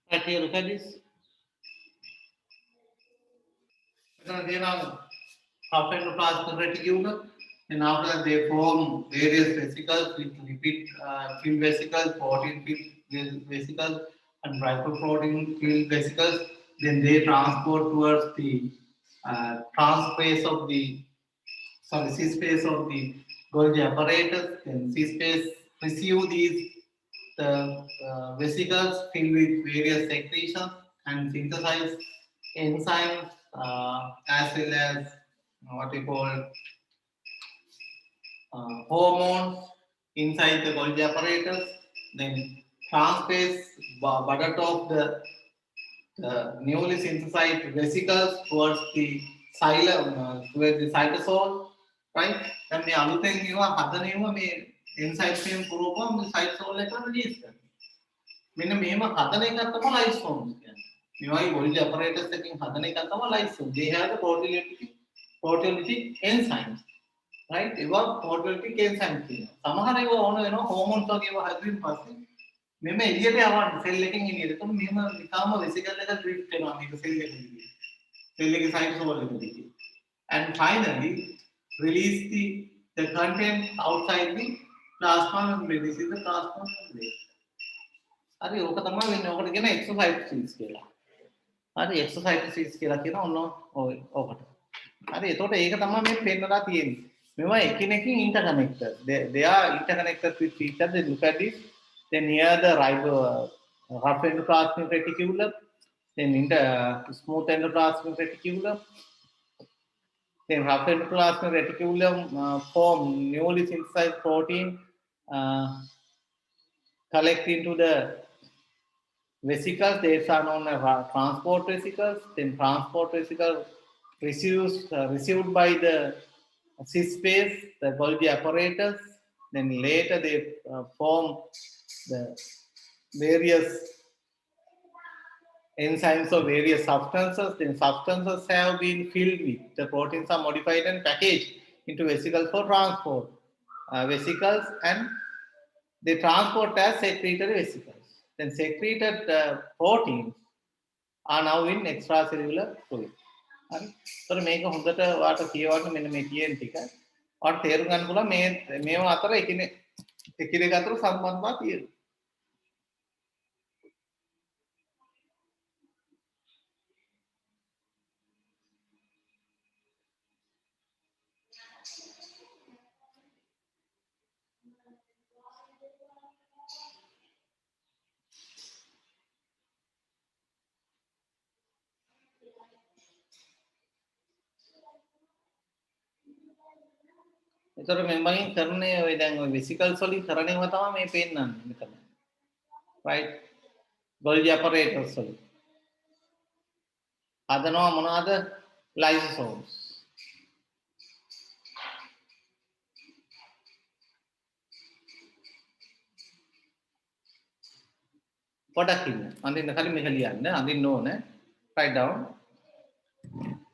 Right here, look at this. Half endoplasmic reticulum, and after that they form various vesicles with lipid filled vesicles, protein filled vesicles, and glycoprotein filled vesicles. Then they transport towards the transpace of the C-space of the Golgi apparatus. Then C-space receive these vesicles filled with various secretions and synthesize enzymes as well as what we call hormones inside the Golgi apparatus. Then transpace buttock of the newly synthesized vesicles towards the xylem, towards the cytosol, right? Then the other thing you are other name may inside same program the cytosol එක release කරනවා. මෙන්න මේව හදන එකක් තමයි lysosomes කියන්නේ. මේවායි Golgi apparatus එකකින් හදන එකක් තමයි lysosomes. They have the proteolytic enzymes. right? ඒවා proteolytic enzymes කියනවා. සමහර ඒවා ඕන වෙනවා hormones වගේ ඒවා හැදුවින් පස්සේ මෙම එළියට යවන්න සෙල් එකකින් එළියට. එතකොට මෙහෙම නිකාම vesicle එක drift වෙනවා මේක සෙල් එකේ දිගේ. සෙල් එකේ cytosol එක දිගේ. And finally release the content outside the plasma membrane. This is the plasma membrane. හරි ඕක තමයි වෙන්නේ. ඕකට කියන exocytosis කියලා. හරි exocytosis කියලා කියන ඔන්න ඕකට. හරි එතකොට ඒක තමයි මේ පෙන්නලා තියෙන්නේ. මේවා එකිනෙකින් interconnected. They are interconnected with each other. Look at this. Then here the rough endoplasmic reticulum, then smooth endoplasmic reticulum. Then rough endoplasmic reticulum form newly synthesized protein, collect into the vesicles. These are known as transport vesicles. Then transport vesicle received by the C-space, the Golgi apparatus. Then later they form the various enzymes of various substances. Then substances have been filled with the proteins are modified and packaged into vesicles for transport. Vesicles and they transport as secretory vesicles. Then secreted proteins are now in extracellular fluid. හරි. ඒතර මේක හොඳට ඔයාලට කියවන්න මෙන්න මේ කියන ටික. ඔයාලට තේරුම් ගන්න පුළුවන් මේ මේවා අතර එකිනෙක අතර සම්බන්ධතාවය තියෙනවා. ඒතර මෙම්බගෙන් කරන්නේ ඔය දැන් ඔය vesicles වලින් කරන ඒවා තමයි මේ පෙන්නන්නේ මෙතන. right? Golgi apparatus වලින්. හදනවා මොනවාද? lysosomes. පොඩක් ඉන්න. අඳින්න කලින් මේක ලියන්න. අඳින්න ඕනේ. write down.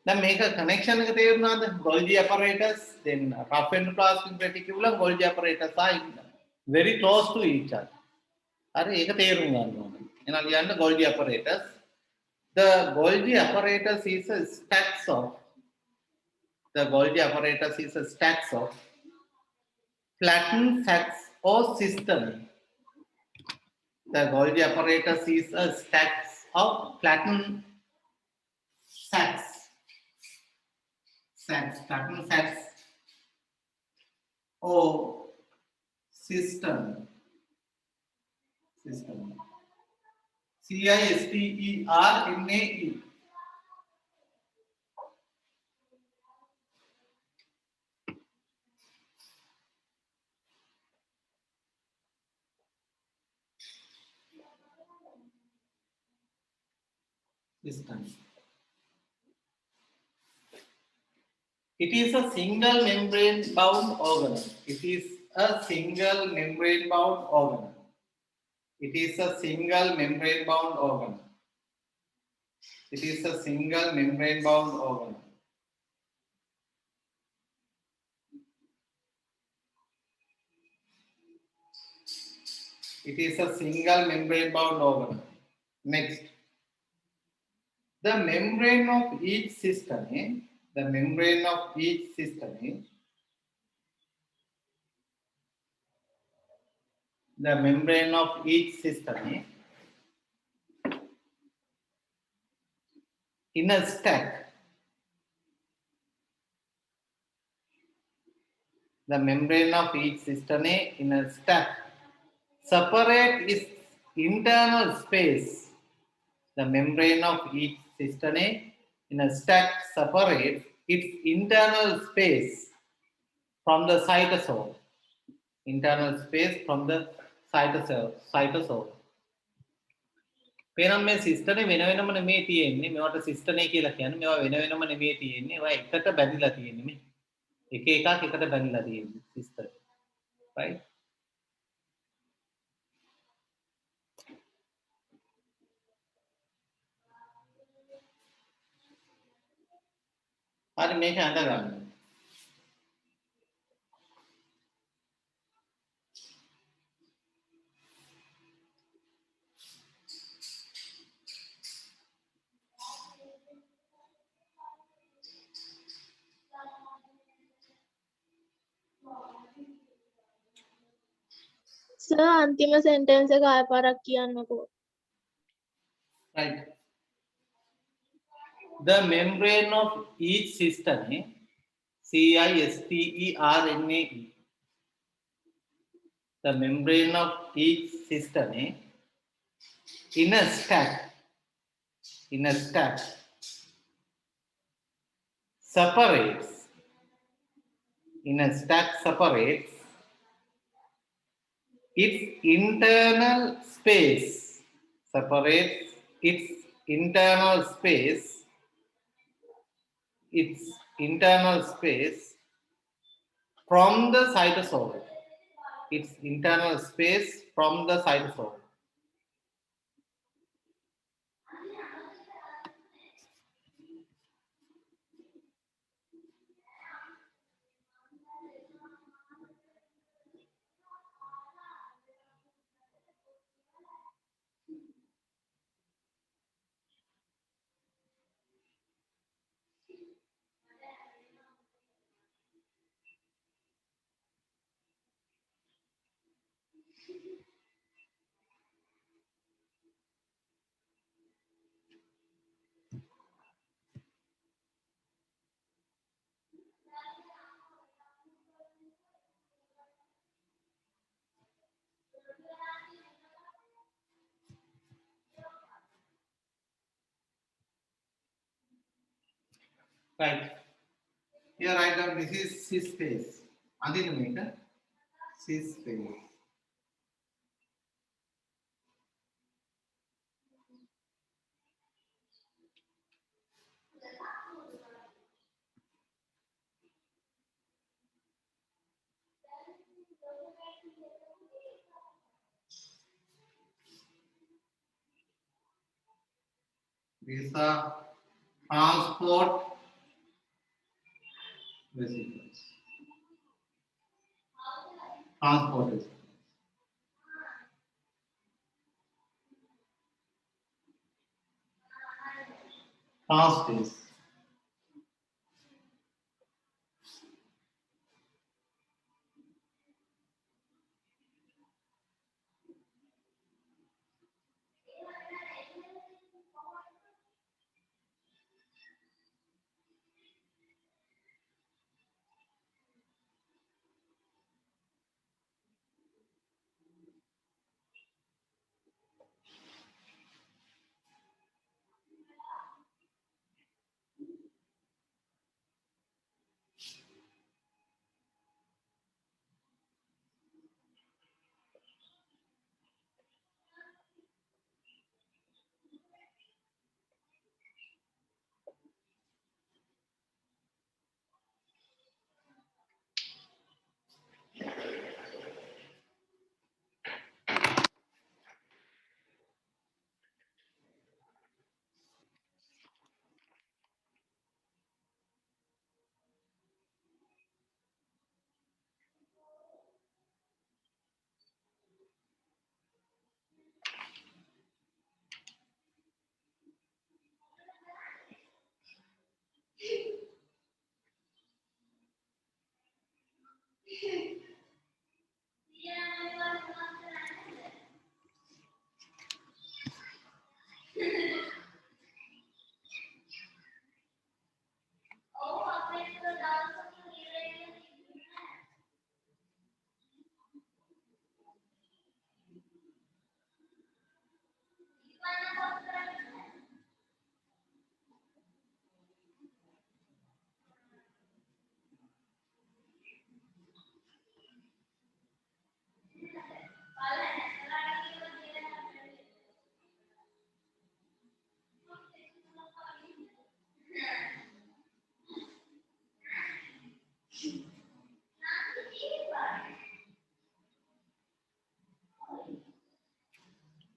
දැන් මේක connection එක තේරුණාද? Golgi apparatus, then rough endoplasmic reticulum, Golgi apparatus are very close to each other. හරි ඒක තේරුම් ගන්න ඕනේ. එහෙනම් ලියන්න Golgi apparatus. The Golgi apparatus is a stacks of flattened sacs or cisternae. The Golgi apparatus is a stacks of flattened sacs or cisternae. CISTERNAE. It is a single membrane bound organelle. It is a single membrane bound organelle. It is a single membrane bound organelle. It is a single membrane bound organelle. It is a single membrane bound organelle. Next, the membrane of each cystine, the membrane of each cystine, the membrane of each cystine in a stack, the membrane of each cystine in a stack separate its internal space. The membrane of each cystine in a stack separates its internal space from the cytosol. Internal space from the cytosol. පේනම් මේ සිස්ටනේ වෙන වෙනම නෙමෙයි තියෙන්නේ. මේවට සිස්ටනේ කියලා කියන්නේ. මේවා වෙන වෙනම නෙමෙයි තියෙන්නේ. ඒවා එකට බැඳිලා තියෙන්නේ මේ. එක එකක් එකට බැඳිලා තියෙන්නේ සිස්ටර්. right? හරි මේක අඳ ගන්න. සර් අන්තිම සෙන්ටන්ස් එක ආය පාරක් කියන්නකෝ. Right. The membrane of each cystine, cysterne, the membrane of each cystine in a stack separates its internal space from the cytosol. Its internal space from the cytosol. Right. Here write down this is cis phase. Andinu meter cis phase. These are transport vesicles. Transport vesicles. Transphase.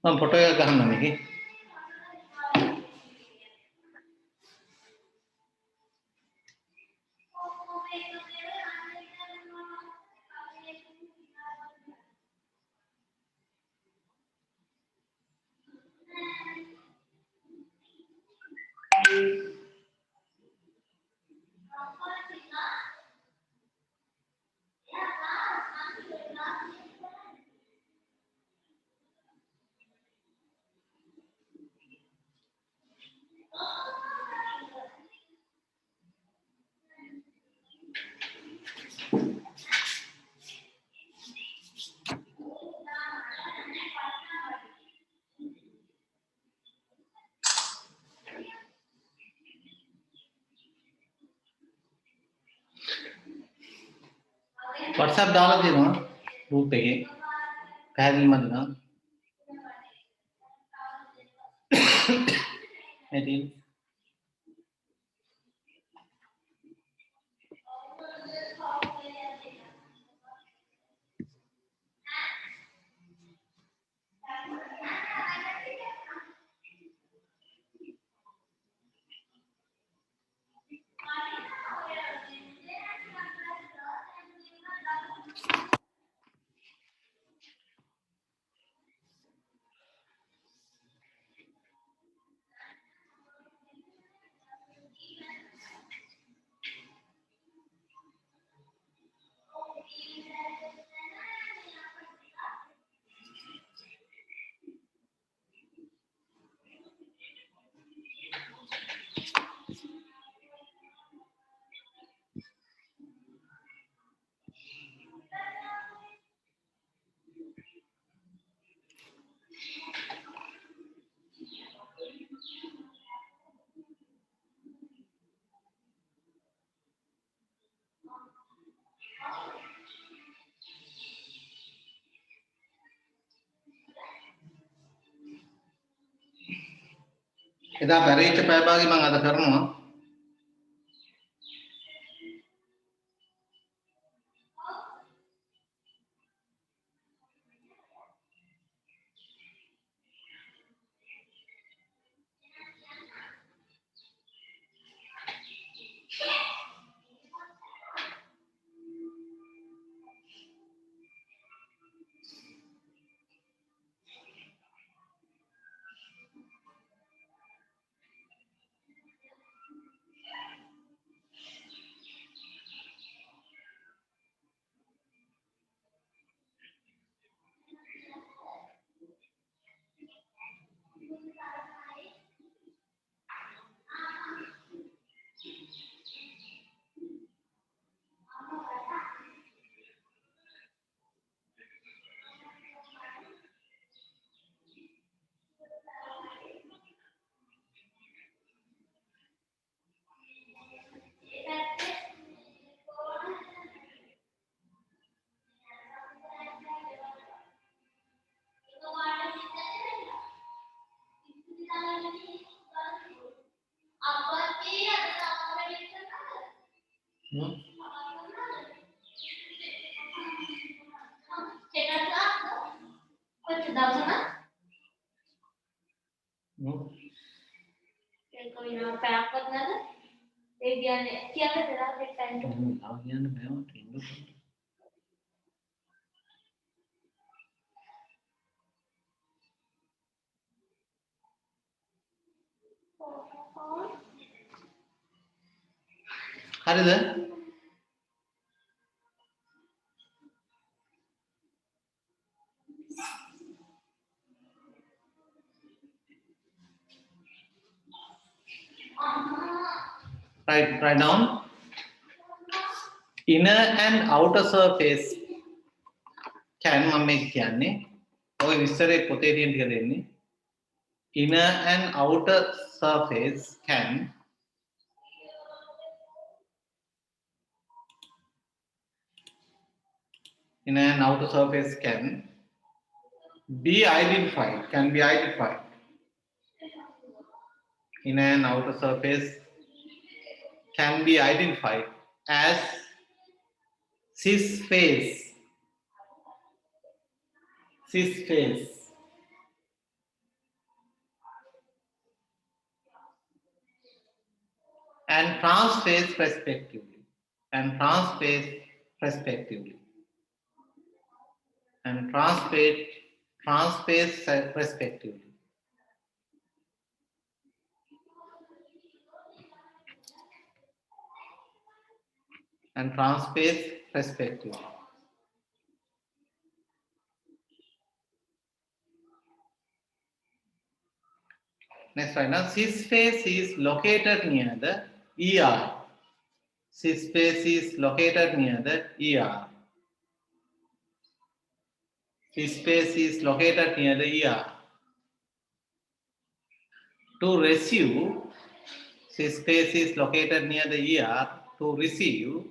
මම photo එක ගන්න මේකේ. WhatsApp දාලා තියෙනවා group එකේ. පැහැදිලිමද නේද? මෙතින් එදා බැරිච්ච පැය භාගෙ මම අද කරනවා. හරිද? Write down inner and outer surface can මම මේක කියන්නේ ඔය විස්තරේ පොතේ තියෙන ටික දෙන්නේ inner and outer surface can inner and outer surface can be identified inner and outer surface can be identified as cis phase and transphase respectively, and transphase respectively, and transphase respectively. And transphase respectively. Next one, now cis phase is located near the ER. Cis phase is located near the ER. Cis phase is located near the ER. To receive, cis phase is located near the ER to receive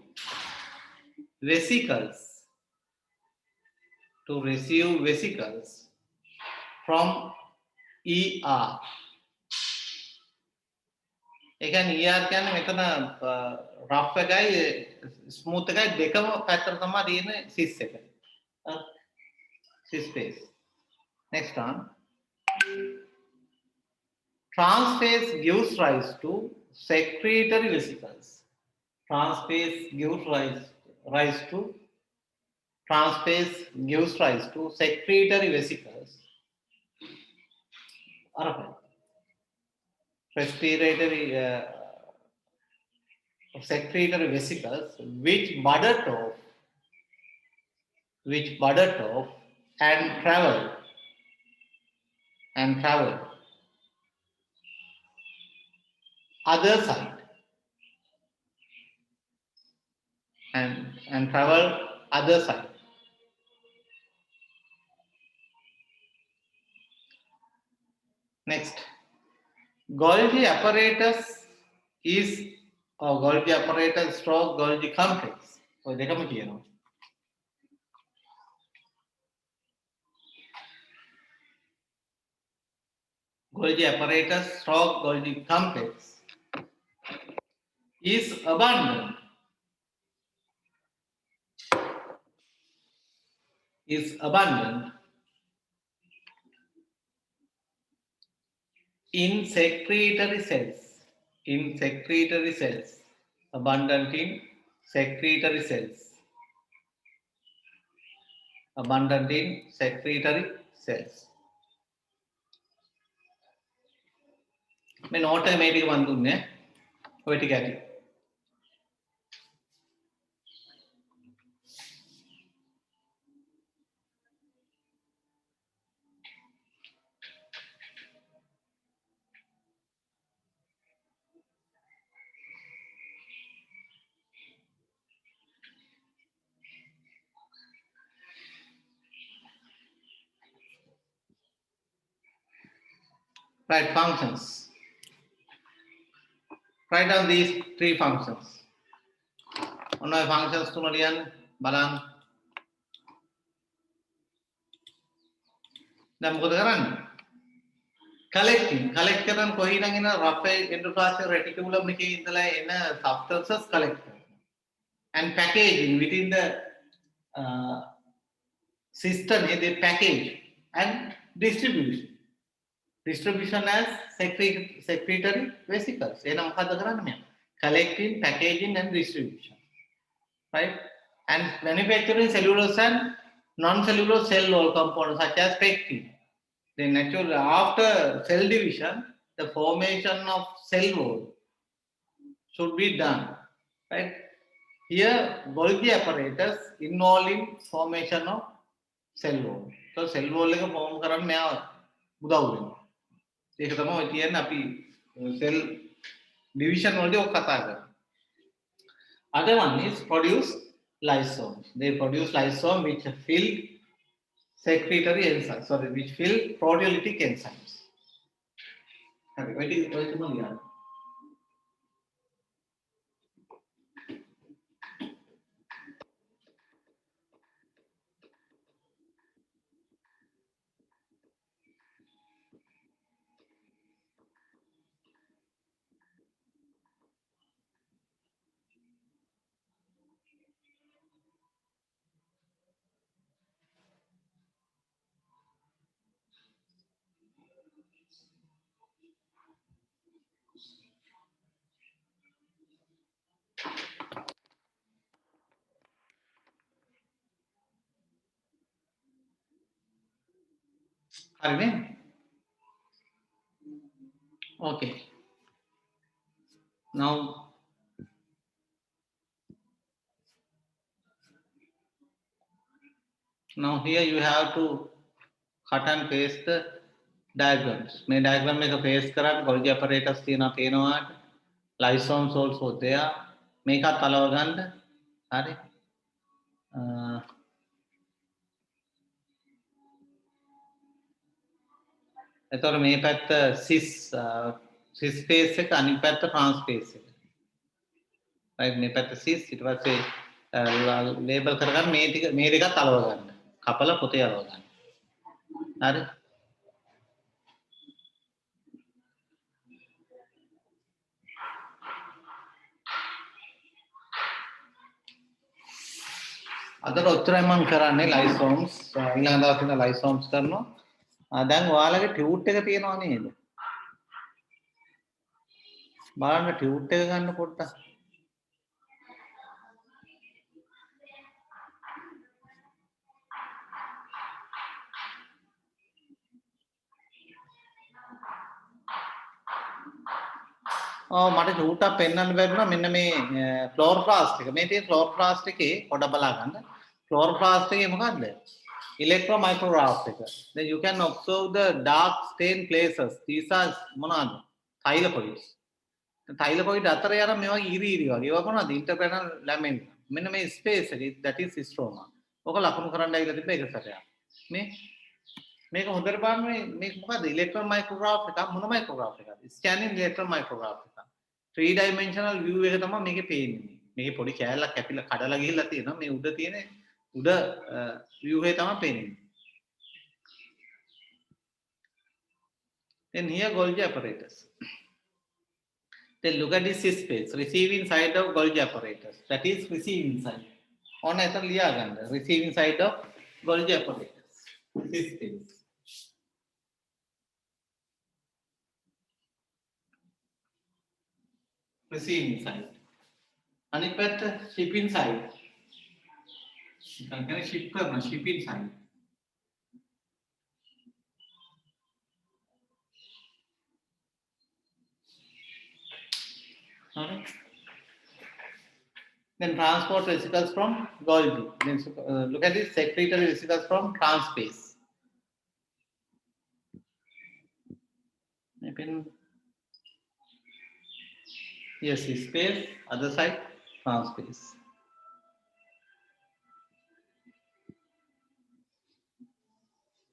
vesicles. To receive vesicles from ER. ඒ කියන්නේ ER කියන්නේ මෙතන rough එකයි smooth එකයි දෙකම පැත්තට තමයි තියෙන්නේ cis එක. Cis phase. Next one. Transphase gives rise to secretory vesicles. Transphase gives rise to secretory vesicles. Respiratory secretory vesicles which budded off and travel other side and travel other side. Next, Golgi apparatus is Golgi apparatus stroke Golgi complex. ඔය දෙකම කියනවා. Golgi apparatus stroke Golgi complex is abundant in secretory cells. Abundant in secretory cells. मैं note है मेरी बंद दूँगे वो ठीक है Right, functions. Write down these three functions. Ono functions tu nalian balang. Dan මොකද කරන්නේ? collect කරන කොහේ නම් එන rough endoplasmic reticulum එකේ ඉඳලා එන substances collect කරනවා. And packaging within the system they package and distribution as secretory vesicles. එහෙනම් මොකද කරන්නේ මෙයා? Collecting, packaging and distribution. Right? And manufacturing cellulose and non-cellulose cell wall components such as pectin. Then naturally after cell division, the formation of cell wall should be done. Right? Here, Golgi apparatus involved in formation of cell wall. So cell wall එක form කරන්න මෙයා උදව් වෙනවා. ඒක තමයි ඔය කියන්නේ අපි cell division වලදී ඔක කතා කරන්නේ. Other one is produce lysomes. They produce lysome which fill secretory enzymes, which fill proteolytic enzymes. Wait to know here. හරිනේ? Okay. Now here you have to cut and paste the diagrams. මේ diagram එක paste කරන්න Golgi apparatus තියෙනවා lysosomes also there. මේකත් අලව ගන්න. හරි. එතකොට මේ පැත්ත cis space එක අනිත් පැත්ත trans space එක. right මේ පැත්ත cis ඊට පස්සේ label කරගන්න මේ දෙකත් අලව ගන්න. කපලා පොතේ අලව ගන්න. හරි. අදට ඔච්චරයි මම කරන්නේ lysosomes ඊළඟ දවසේ ඉඳන් lysosomes කරනවා. දැන් ඔයාලගේ ටියුට් එක තියෙනවා නේද? බලන්න ටියුට් එක ගන්න පොඩ්ඩක්. මට ටියුට්ක් පෙන්වන්න බැරිුණා මෙන්න මේ ක්ලෝරෝප්ලාස්ට් එක. මේ තියෙන ක්ලෝරෝප්ලාස්ට් එකේ පොඩ්ඩක් බලා ගන්න. ක්ලෝරෝප්ලාස්ට් එකේ මොකද්ද? Electron micrograph එක. Then you can observe the dark stain places. These are මොනවාද? thylakoids. thylakoid අතර යන මේවා ඉරි වගේ. ඒවා මොනවද? intercranial lamina. මෙන්න මේ ස්පේස් එක that is stroma. ඔක ලකුණු කරන්න ඇවිල්ලා තිබ්බ එක සැරයක්. මේක හොඳට බලන්න මේක මොකද්ද? electron micrograph එක මොන micrograph එකද? scanning electron micrograph එක. 3 dimensional view එක තමයි මේකේ පේන්නේ. මේකේ පොඩි කෑල්ලක් කැපිලා කඩලා ගිහිල්ලා තියෙනවා. මේ උඩ තියෙන උඩ view එක තමයි පේන්නේ. Then here Golgi apparatus. Then look at this space, receiving side of Golgi apparatus. That is receiving side. On එතන ලියා ගන්න. Receiving side of Golgi apparatus. This space. Receiving side. අනිත් පැත්ත shipping side. Can ship කරන shipping side. Alright. Then transport vesicles from Golgi. Then look at this secretory vesicles from transspace. Yes, space, other side, transspace.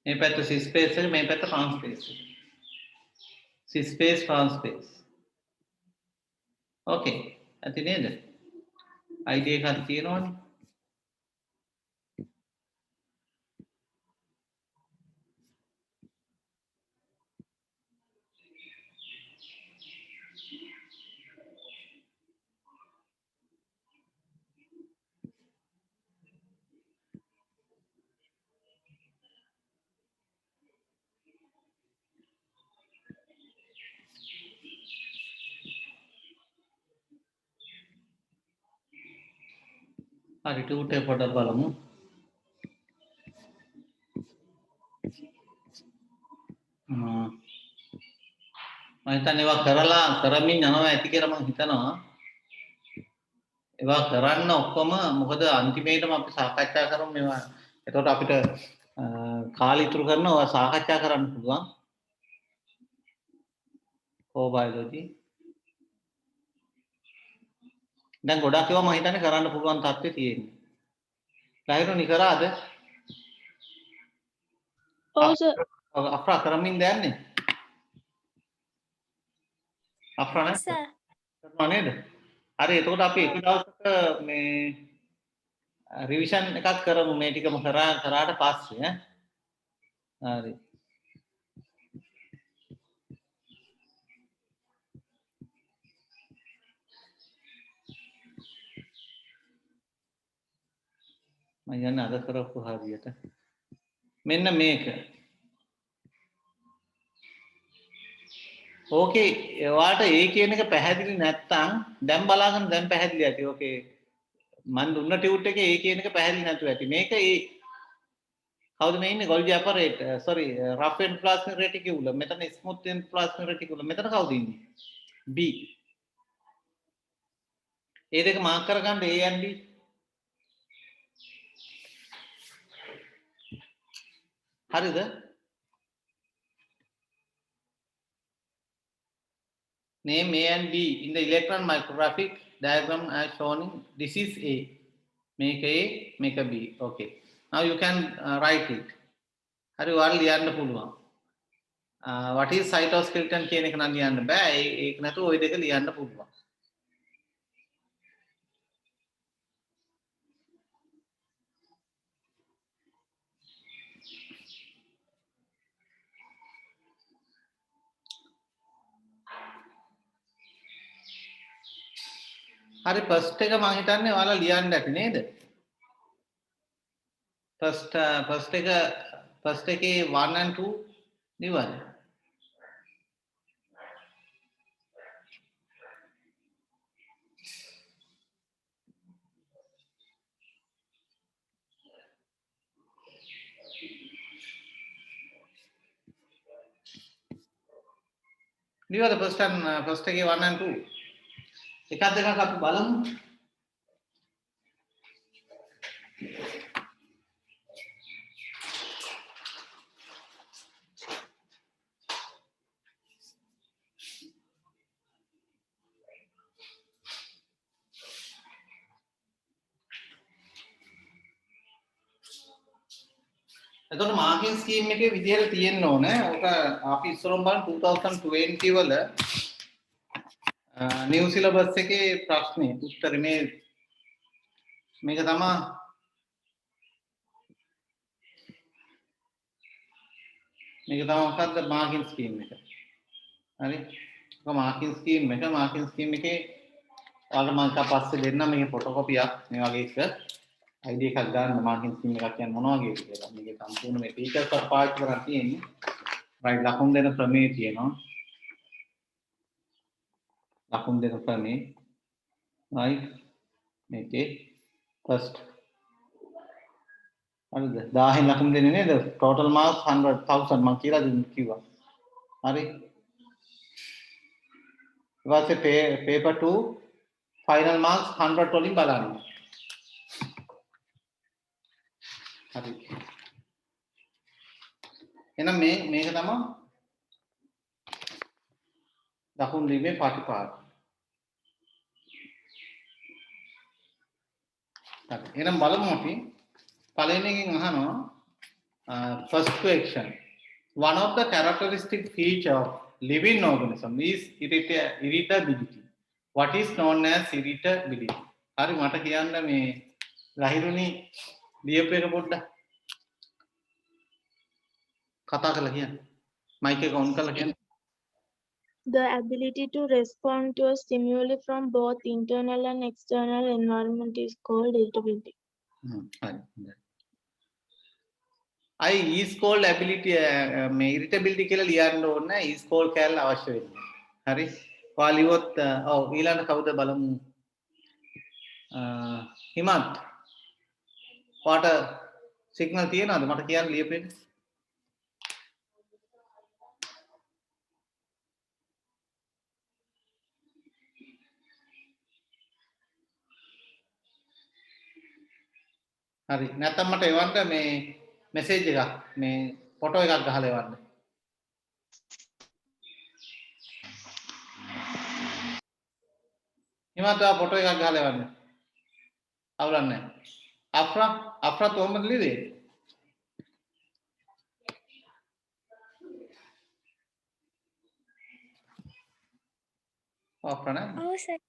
මේ පැත්ත space එක මේ පැත්ත transspace එක. space transspace. Okay, ඇති නේද? idea එකක් තියෙනවනේ. හරි ටියුට් එක පොඩ්ඩක් බලමු. මම හිතන්නේ ඒවා කරමින් යනවා ඇති කියලා මම හිතනවා. ඒවා කරන්න ඔක්කොම මොකද අන්තිමේටම අපි සාකච්ඡා කරමු මේවා. එතකොට අපිට කාලය ඉතුරු කරනවා සාකච්ඡා කරන්න පුළුවන්. කොබයොලොජි. දැන් ගොඩක් ඒවා මම හිතන්නේ කරන්න පුළුවන් තත්ත්වේ තියෙන්නේ. ලයිරුනි කරාද? ඔව් සර්. අප්‍රා කරමින් දැන්නේ. අප්‍රා නේද? සර්. කරනවා නේද? හරි එතකොට අපි එක දවසක මේ රිවිෂන් එකක් කරමු මේ ටිකම කරාට පස්සේ ඈ. හරි. මම යන්නේ අද කරපු හරියට. මෙන්න මේක. ඕකේ ඔයාලට ඒ කියන එක පැහැදිලි නැත්නම් දැන් බලාගන්න දැන් පැහැදිලි ඇති. ඕකේ මම දුන්න ටියුට් එකේ ඒ කියන එක පැහැදිලි නැතුව ඇති. මේක ඒ කවුද මේ ඉන්නේ Golgi apparatus sorry rough end plasmic reticulum මෙතන smooth end plasmic reticulum මෙතන කවුද ඉන්නේ B ඒ දෙක මාක් කරගන්න A and B හරිද name A and B in the electron micrographic diagram as shown in this is A make A make a B okay now you can write it හරි ඔයාලා ලියන්න පුළුවන් what is cytoskeleton කියන එක නම් ලියන්න බෑ ඒක නැතුව ওই දෙක ලියන්න පුළුවන් හරි ෆස්ට් එක මම හිතන්නේ ඔයාලා ලියන්න ඇති නේද ෆස්ට් එකේ 1 and 2 නිවන නිවද ෆස්ට් එකේ 1 and 2 එකක් දෙකක් අපි බලමු එතකොට මාකින් ස්කීම් එකේ විදිහට තියෙන්න ඕනේ. ඔක අපි ඉස්සරම බලන 2020 වල නිව් සිලබස් එකේ ප්‍රශ්නේ උත්තර මේක තමයි මොකක්ද මාකින් ස්කීම් එක. හරි. ඔක මාකින් ස්කීම් එකේ ඔයාලා මම පස්සේ දෙන්නම් මේකේ ෆොටෝකොපියක් මේ වගේ එක ID එකක් ගන්න මාකින් ස්කීම් එකක් කියන්නේ මොනවා වගේද කියලා. මේකේ සම්පූර්ණ මේ ටීචර්ස් අර පාවිච්චි කරලා තියෙන්නේ. රයිට් ලකුණු දෙන ක්‍රමයේ තියෙනවා. ලකුණු දෙන ක්‍රමයේ right මේකේ first හරිද 1000 ලකුණු දෙන්නේ නේද total marks 100,000 මම කියලා කිව්වා. හරි. ඊපස්සේ paper 2 final marks 100 වලින් බලන්න. හරි. එහෙනම් මේක තමයි ලකුණු දීමේ පාටිපාඩ. හරි. එහෙනම් බලමු අපි පළවෙනි එකෙන් අහනවා first question. One of the characteristic feature of living organism is irritability. What is known as irritability? හරි මට කියන්න මේ ලහිරුනි ලියපු එක පොඩ්ඩක් කතා කරලා කියන්න. මයික් එක ඔන් කරලා කියන්න. The ability to respond to a stimuli from both internal and external environment is called irritability. I is called ability මේ irritability කියලා ලියන්න ඕනේ is called කැලල අවශ්‍ය වෙන්නේ. හරි. ඔයාලියොත් ඔව් ඊළඟ කවුද බලමු. හිමන්ත්. ඔයාට සිග්නල් තියෙනවද මට කියන්න ලියපු එක? හරි නැත්නම් මට එවන්න මේ මෙසේජ් එකක් මේ ෆොටෝ එකක් ගහලා එවන්න. හිමන්ත ෆොටෝ එකක් ගහලා එවන්න. අවුලන්නේ නැහැ. අෆ්‍රා කොහොමද ලිව්වේ? අෆ්‍රා නේද? ඔව් සර්.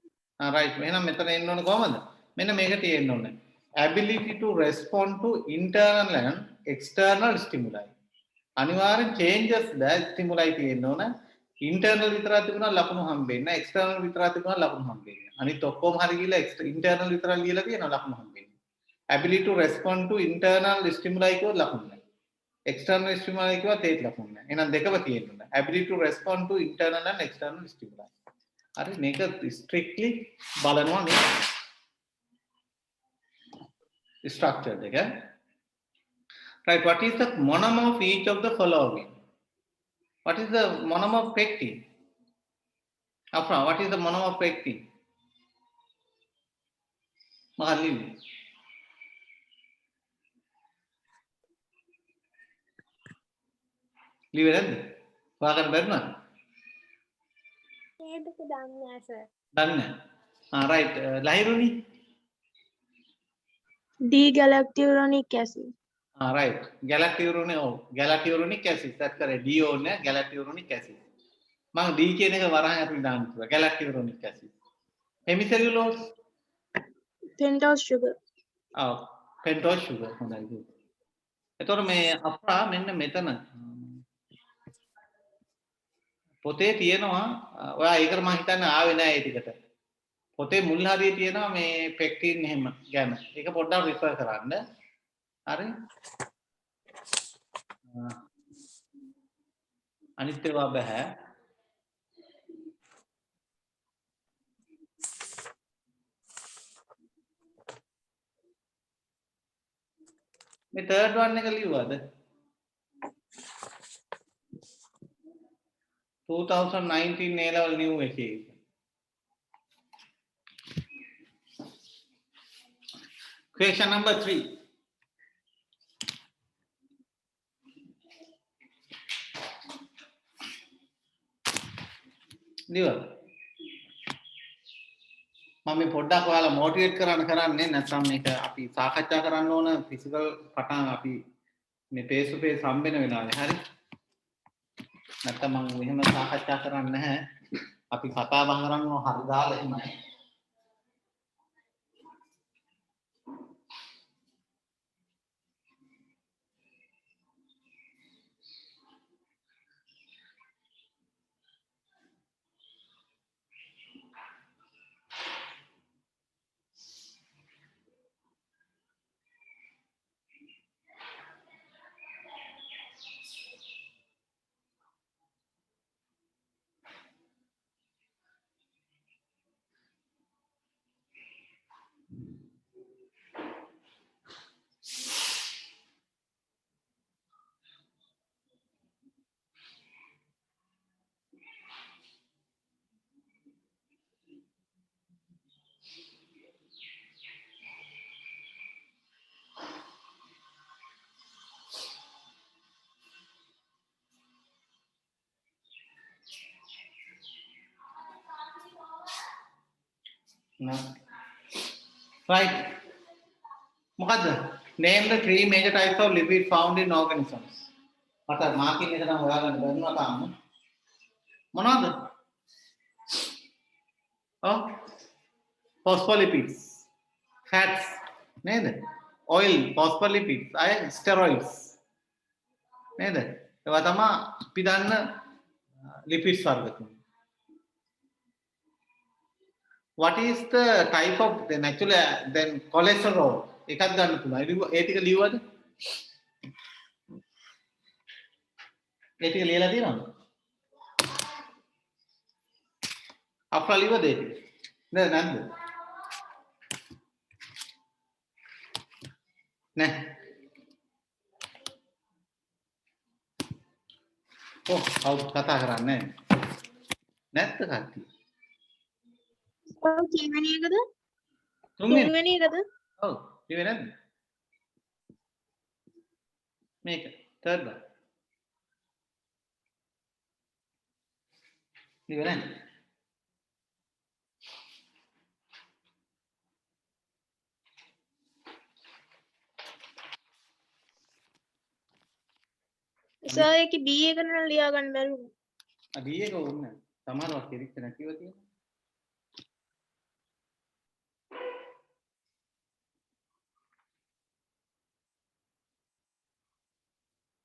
right එහෙනම් මෙතන එන්න ඕනේ කොහමද? මෙන්න මේක තියෙන්න ඕනේ. Ability to respond to internal and external stimuli. අනිවාර්යෙන් changes the stimuli තියෙන්න ඕන. internal විතරක් තිබුණා ලකුණු හම්බෙන්නේ නැහැ. external විතරක් තිබුණා ලකුණු හම්බෙන්නේ නැහැ. අනිත් ඔක්කොම හරි ගිහලා internal විතරක් ලියලා තියෙනවා ලකුණු හම්බෙන්නේ. Ability to respond to internal stimuli කියව ලකුණු නැහැ. external stimuli කියව තේත් ලකුණු නැහැ. එහෙනම් දෙකම තියෙන්න ඕන. Ability to respond to internal and external stimuli. හරි මේක strictly බලනවා මේ structure එක. Right. What is the monomer of each of the following? What is the monomer of pectin? Afra, what is the monomer of pectin? Mahalil. Leave it. Wagan Berman. Done. Right. Lahiruni. D-galacturonic acid. Right. Galacturonic. Oh, galacturonic acid. That's correct. DO ne galacturonic acid. Mang D කියන එක වරහන් අපි දාන්න පුළුවන්. galacturonic acid. Hemicellulose. Pentose sugar. ඔව්. pentose sugar හොඳයි. එතකොට මේ අප්‍රා මෙන්න මෙතන පොතේ තියෙනවා ඔයා ඒකට මම හිතන්නේ ආවේ නැහැ ඒ ටිකට. පොතේ මුල් හරියේ තියෙනවා මේ පෙක්ටින් එහෙම ගැන. ඒක පොඩ්ඩක් රිෆර් කරන්න. හරි? අනිත් ඒවා බෑ. මේ third one එක ලියුවද? 2019 A level new එකේ. Question number 3. ලියුවා. මම මේ පොඩ්ඩක් ඔයාලා මොටිවේට් කරන්නේ නැත්නම් මේක අපි සාකච්ඡා කරන්න ඕන ෆිසිකල් පටන් අපි මේ ෆේස් ටු ෆේස් හම්බෙන වෙලාවේ හරි නැත්නම් මම මෙහෙම සාකච්ඡා කරන්නේ නැහැ අපි කතා බහ කරනවා හරි දාලා එහෙමයි No. Right. මොකද්ද? Name the three major types of lipids found in organisms. මට මාකින් එක නම් හොයාගන්න බැරිනවා තාම. මොනවද? ඔව්. Phospholipids. Fats. නේද? Oil, phospholipids, අය steroids. නේද? ඒවා තමයි අපි දන්න lipids වර්ග තුන. What is the type of then actually then cholesterol එකක් ගන්න පුළුවන් ඒ ටික ලියුවද ඒ ටික ලියලා තියෙනවද අප්‍රා ලියුවද ඒ ටික නේද නැද්ද නෑ ඔව් කතා කරන්නේ නැත්ද කට්ටිය කීවෙනි එකද? තුන්වෙනි එකද? ඔව් ලියුවේ නැද්ද මේක third one ලියුවේ නැද්ද සර් ඒක B එක නම් ලියා ගන්න බැරුණා. B එක ඕනේ සමහරවක් කිරිච්ච නැතිව තියෙනවා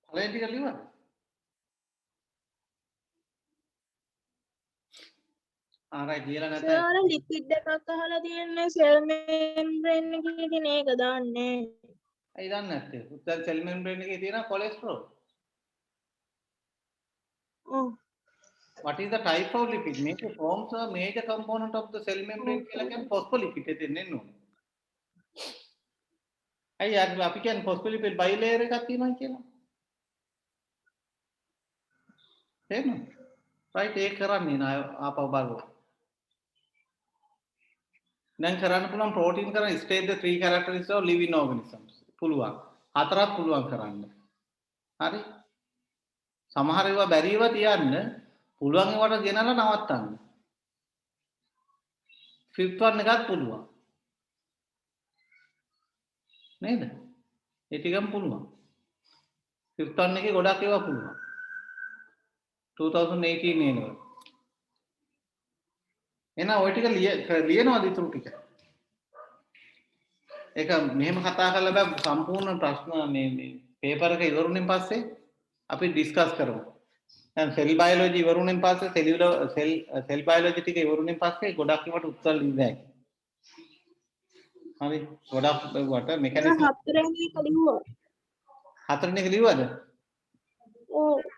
පළවෙනි ටික ලියුවද ආරයි කියලා නැත සර් ලිපිඩ් එකක් අහලා තියෙන්නේ සෙල් මෙම්බ්‍රේන් එකේ තියෙන ඒක දාන්නේ. ඇයි දන්නේ නැත්තේ උත්තර සෙල් මෙම්බ්‍රේන් එකේ තියෙන කොලෙස්ටරෝල් ඔව්. What is the type of lipid? Make forms a major component of the cell membrane කියලා කියන්නේ phospholipid එකෙන් එන්නේ නෝ. අයි අපි කියන්නේ ෆොස්ෆොලිපිඩ් බයිලේයර් එකක් තියෙනවා කියලා. තේරෙනවද? රයිට් ඒක කරන්නේ නා ආපහු බලන්න. දැන් කරන්න පුළුවන් ප්‍රෝටීන් කරන state the three characteristics of living organisms. පුළුවන්. හතරක් පුළුවන් කරන්න. හරි? සමහර ඒවා බැරි ඒවා තියන්න පුළුවන් ඒවාට ගෙනලා නවත්තන්න. fifth one එකත් පුළුවන්. නේද? ඒ ටිකම පුළුවන්. fifth one එකේ ගොඩක් ඒවා පුළුවන්. 2018 එනවා. එහෙනම් ওই ටික ලියනවාද ඉතුරු ටික? ඒක මෙහෙම කතා කරලා බෑ සම්පූර්ණ ප්‍රශ්න මේ පේපර් එක ඉවරුණෙන් පස්සේ අපි ඩිස්කස් කරමු. දැන් සෙල් බයොලොජි ඉවරුණෙන් පස්සේ සෙල් බයොලොජි ටික ඉවරුණෙන් පස්සේ ගොඩක් ඒවාට උත්තර ලියන්න. හරි ගොඩක් වට මෙකැනිසම් හතරෙන් එක ලිව්වා. හතරෙන් එක ලියුවද? ඔව්.